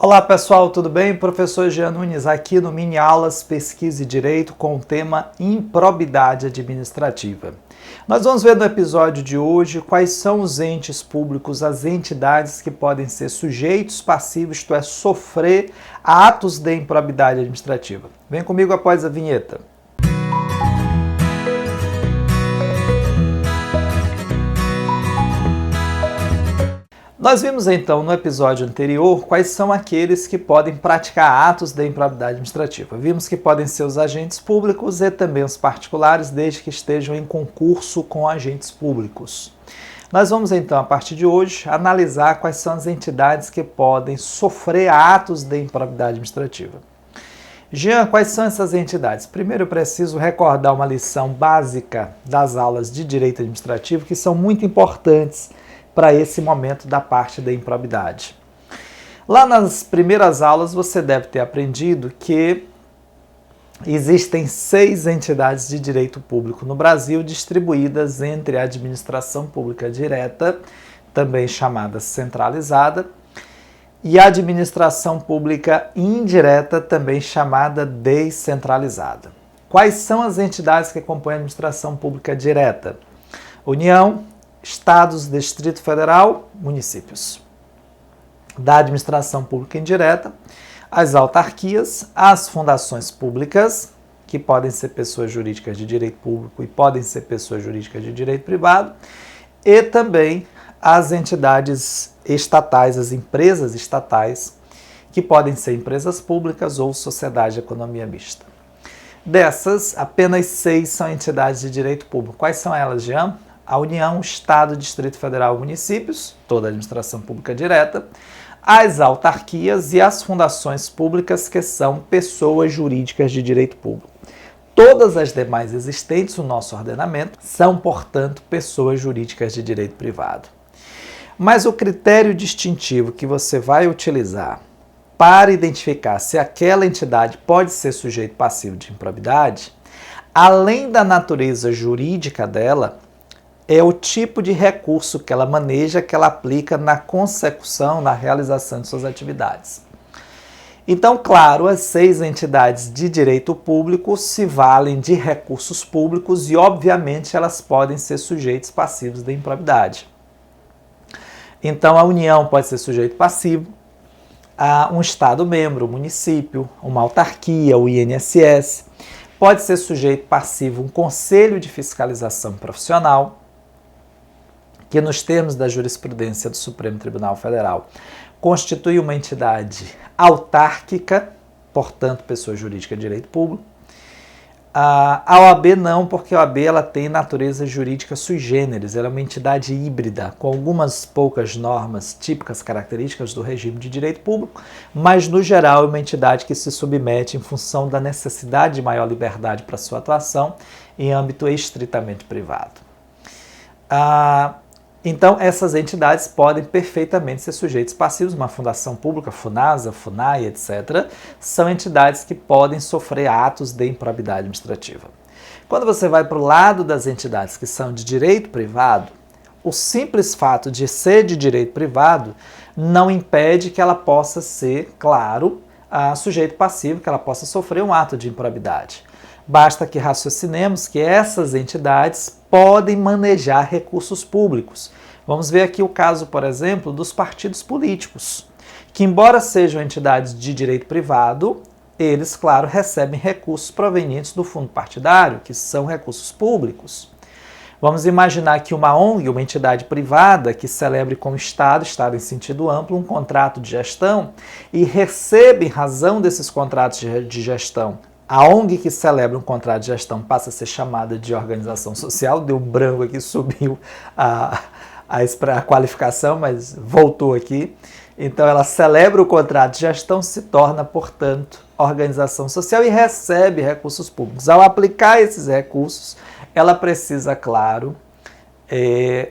Olá pessoal, tudo bem? Professor Jean Nunes aqui no Mini Aulas Pesquisa e Direito com o tema Improbidade Administrativa. Nós vamos ver no episódio de hoje quais são os entes públicos, as entidades que podem ser sujeitos passivos, isto é, sofrer atos de improbidade administrativa. Vem comigo após a vinheta. Nós vimos então no episódio anterior quais são aqueles que podem praticar atos de improbidade administrativa. Vimos que podem ser os agentes públicos e também os particulares, desde que estejam em concurso com agentes públicos. Nós vamos então, a partir de hoje, analisar quais são as entidades que podem sofrer atos de improbidade administrativa. Jean, quais são essas entidades? Primeiro eu preciso recordar uma lição básica das aulas de direito administrativo que são muito importantes para esse momento da parte da improbidade. Lá nas primeiras aulas você deve ter aprendido que existem 6 entidades de direito público no Brasil distribuídas entre a administração pública direta, também chamada centralizada, e a administração pública indireta, também chamada descentralizada. Quais são as entidades que compõem a administração pública direta? União, Estados, Distrito Federal, municípios. Da administração pública indireta, as autarquias, as fundações públicas, que podem ser pessoas jurídicas de direito público e podem ser pessoas jurídicas de direito privado, e também as entidades estatais, as empresas estatais, que podem ser empresas públicas ou sociedade de economia mista. Dessas, apenas 6 são entidades de direito público. Quais são elas, Jean? A União, Estado, Distrito Federal, municípios, toda a administração pública direta, as autarquias e as fundações públicas, que são pessoas jurídicas de direito público. Todas as demais existentes no nosso ordenamento são, portanto, pessoas jurídicas de direito privado. Mas o critério distintivo que você vai utilizar para identificar se aquela entidade pode ser sujeito passivo de improbidade, além da natureza jurídica dela, é o tipo de recurso que ela maneja, que ela aplica na consecução, na realização de suas atividades. Então, claro, as 6 entidades de direito público se valem de recursos públicos e, obviamente, elas podem ser sujeitos passivos de improbidade. Então, a União pode ser sujeito passivo, um Estado-membro, um município, uma autarquia, o INSS, pode ser sujeito passivo um Conselho de Fiscalização Profissional, que nos termos da jurisprudência do Supremo Tribunal Federal constitui uma entidade autárquica, portanto, pessoa jurídica de direito público. A OAB não, porque a OAB ela tem natureza jurídica sui generis, ela é uma entidade híbrida, com algumas poucas normas típicas características do regime de direito público, mas no geral é uma entidade que se submete em função da necessidade de maior liberdade para sua atuação em âmbito estritamente privado. Então, essas entidades podem perfeitamente ser sujeitos passivos. Uma fundação pública, FUNASA, FUNAI, etc., são entidades que podem sofrer atos de improbidade administrativa. Quando você vai para o lado das entidades que são de direito privado, o simples fato de ser de direito privado não impede que ela possa ser, claro, sujeito passivo, que ela possa sofrer um ato de improbidade. Basta que raciocinemos que essas entidades podem manejar recursos públicos. Vamos ver aqui o caso, por exemplo, dos partidos políticos, que embora sejam entidades de direito privado, eles, claro, recebem recursos provenientes do fundo partidário, que são recursos públicos. Vamos imaginar que uma ONG, uma entidade privada, que celebre com o Estado em sentido amplo, um contrato de gestão e recebe, em razão desses contratos de gestão, a ONG que celebra um contrato de gestão passa a ser chamada de organização social. Deu branco aqui, subiu a qualificação, mas voltou aqui. Então ela celebra o contrato de gestão, se torna, portanto, organização social e recebe recursos públicos. Ao aplicar esses recursos, ela precisa, claro,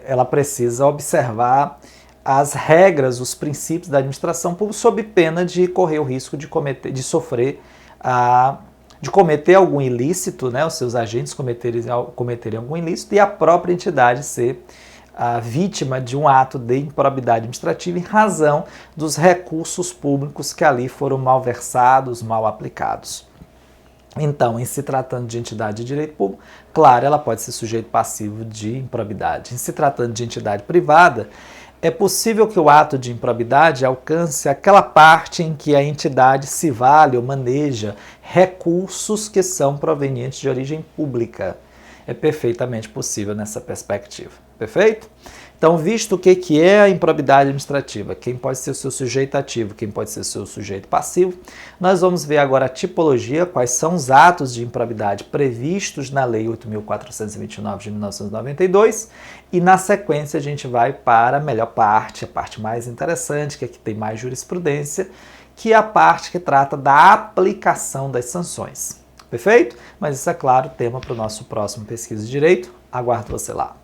ela precisa observar as regras, os princípios da administração pública, sob pena de correr o risco de cometer algum ilícito, né, os seus agentes cometerem algum ilícito e a própria entidade ser a vítima de um ato de improbidade administrativa em razão dos recursos públicos que ali foram mal versados, mal aplicados. Então, em se tratando de entidade de direito público, claro, ela pode ser sujeito passivo de improbidade. Em se tratando de entidade privada, é possível que o ato de improbidade alcance aquela parte em que a entidade se vale ou maneja recursos que são provenientes de origem pública. É perfeitamente possível nessa perspectiva. Perfeito? Então, visto o que é a improbidade administrativa, quem pode ser o seu sujeito ativo, quem pode ser o seu sujeito passivo, nós vamos ver agora a tipologia, quais são os atos de improbidade previstos na Lei 8.429 de 1992, e na sequência a gente vai para a melhor parte, a parte mais interessante, que aqui tem mais jurisprudência, que é a parte que trata da aplicação das sanções. Perfeito? Mas isso é claro, tema para o nosso próximo Pesquisa de Direito. Aguardo você lá.